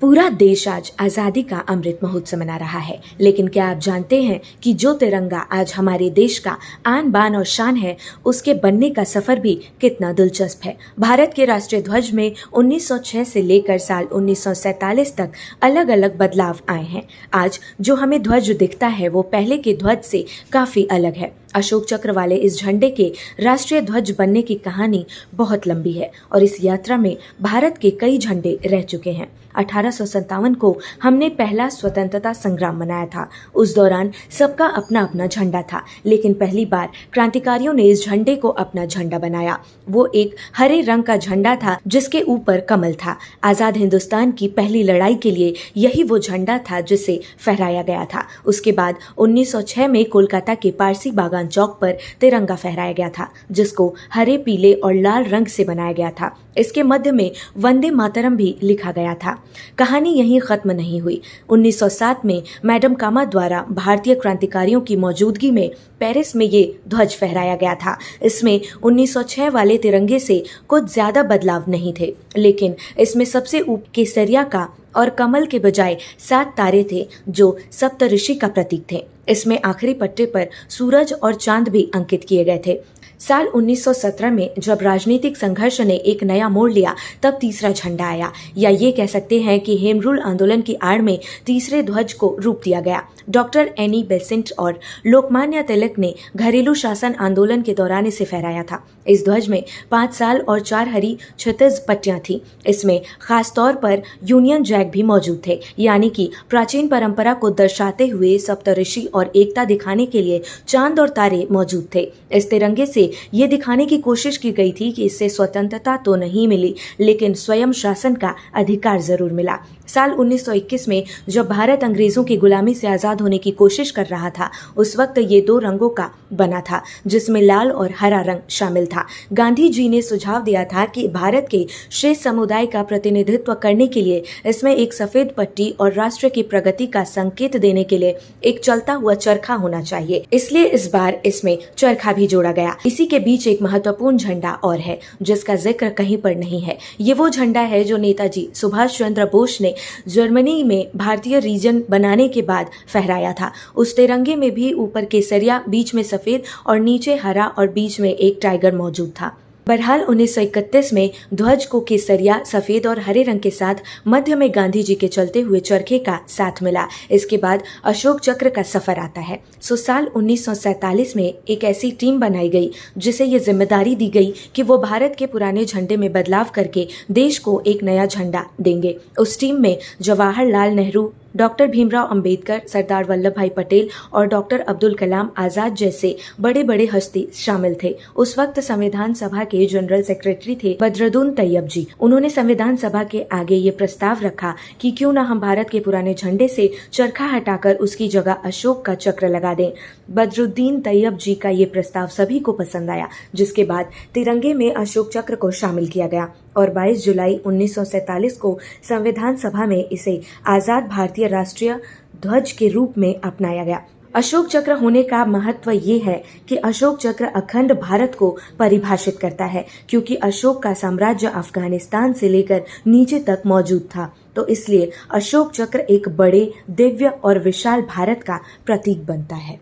पूरा देश आज आजादी का अमृत महोत्सव मना रहा है, लेकिन क्या आप जानते हैं कि जो तिरंगा आज हमारे देश का आन बान और शान है, उसके बनने का सफर भी कितना दिलचस्प है। भारत के राष्ट्रीय ध्वज में 1906 से लेकर साल 1947 तक अलग अलग बदलाव आए हैं। आज जो हमें ध्वज दिखता है वो पहले के ध्वज से काफी अलग है। अशोक चक्र वाले इस झंडे के राष्ट्रीय ध्वज बनने की कहानी बहुत लंबी है और इस यात्रा में भारत के कई झंडे रह चुके हैं। 1857 को हमने पहला स्वतंत्रता संग्राम मनाया था। उस दौरान सबका अपना अपना झंडा था, लेकिन पहली बार क्रांतिकारियों ने इस झंडे को अपना झंडा बनाया। वो एक हरे रंग का झंडा था जिसके ऊपर कमल था। आजाद हिंदुस्तान की पहली लड़ाई के लिए यही वो झंडा था जिसे फहराया गया था। उसके बाद 1906 में कोलकाता के पारसी बागान चौक पर तिरंगा फहराया गया था, जिसको हरे, पीले और लाल रंग से बनाया गया था। इसके मध्य में वंदे मातरम भी लिखा गया था। कहानी यहीं खत्म नहीं हुई। 1907 में मैडम कामा द्वारा भारतीय क्रांतिकारियों की मौजूदगी में पेरिस में ये ध्वज फहराया गया था। इसमें 1906 वाले तिरंगे से कुछ ज्यादा बदलाव नहीं थे, लेकिन इसमें सबसे ऊपर केसरिया का और कमल के बजाय 7 तारे थे जो सप्तऋषि का प्रतीक थे। इसमें आखिरी पट्टे पर सूरज और चांद भी अंकित किए गए थे। साल 1917 में जब राजनीतिक संघर्ष ने एक नया मोड़ लिया, तब तीसरा झंडा आया, या ये कह सकते हैं कि हेम रूल आंदोलन की आड़ में तीसरे ध्वज को रूप दिया गया। डॉक्टर एनी बेसेंट और लोकमान्य तिलक ने घरेलू शासन आंदोलन के दौरान इसे फहराया था। इस ध्वज में 5 साल और 4 हरी क्षितिज पट्टियां थी। इसमें खास तौर पर यूनियन जैक भी मौजूद थे, यानी कि प्राचीन परंपरा को दर्शाते हुए सप्तऋषि और एकता दिखाने के लिए चांद और तारे मौजूद थे। इस तिरंगे से ये दिखाने की कोशिश की गई थी कि इससे स्वतंत्रता तो नहीं मिली, लेकिन स्वयं शासन का अधिकार जरूर मिला। साल 1921 में जब भारत अंग्रेजों की गुलामी से आजाद होने की कोशिश कर रहा था, उस वक्त ये 2 रंगों का बना था, जिसमें लाल और हरा रंग शामिल था। गांधी जी ने सुझाव दिया था कि भारत के श्रेष्ठ समुदाय का प्रतिनिधित्व करने के लिए इसमें एक सफेद पट्टी और राष्ट्र की प्रगति का संकेत देने के लिए एक चलता हुआ चरखा होना चाहिए। इसलिए इस बार इसमें चरखा भी जोड़ा गया। इसी के बीच एक महत्वपूर्ण झंडा और है, जिसका जिक्र कहीं पर नहीं है। ये वो झंडा है जो नेताजी सुभाष चंद्र बोस ने जर्मनी में भारतीय रीजन बनाने के बाद फहराया था। उस तिरंगे में भी ऊपर केसरिया, बीच में सफेद और नीचे हरा और बीच में एक टाइगर मौजूद था। बहरहाल 1931 में ध्वज को केसरिया, सफेद और हरे रंग के साथ मध्य में गांधी जी के चलते हुए चरखे का साथ मिला। इसके बाद अशोक चक्र का सफर आता है। साल 1947 में एक ऐसी टीम बनाई गई जिसे ये जिम्मेदारी दी गई कि वो भारत के पुराने झंडे में बदलाव करके देश को एक नया झंडा देंगे। उस टीम में जवाहरलाल नेहरू, डॉक्टर भीमराव अंबेडकर, सरदार वल्लभ भाई पटेल और डॉक्टर अब्दुल कलाम आजाद जैसे बड़े बड़े हस्ती शामिल थे। उस वक्त संविधान सभा के जनरल सेक्रेटरी थे बद्रुद्दीन तैयब जी। उन्होंने संविधान सभा के आगे ये प्रस्ताव रखा कि क्यों न हम भारत के पुराने झंडे से चरखा हटाकर उसकी जगह अशोक का चक्र लगा दें। बद्रुद्दीन तैयब जी का ये प्रस्ताव सभी को पसंद आया, जिसके बाद तिरंगे में अशोक चक्र को शामिल किया गया और 22 जुलाई 1947 को संविधान सभा में इसे आजाद भारतीय राष्ट्रीय ध्वज के रूप में अपनाया गया। अशोक चक्र होने का महत्व ये है कि अशोक चक्र अखंड भारत को परिभाषित करता है, क्योंकि अशोक का साम्राज्य अफगानिस्तान से लेकर नीचे तक मौजूद था। तो इसलिए अशोक चक्र एक बड़े, दिव्य और विशाल भारत का प्रतीक बनता है।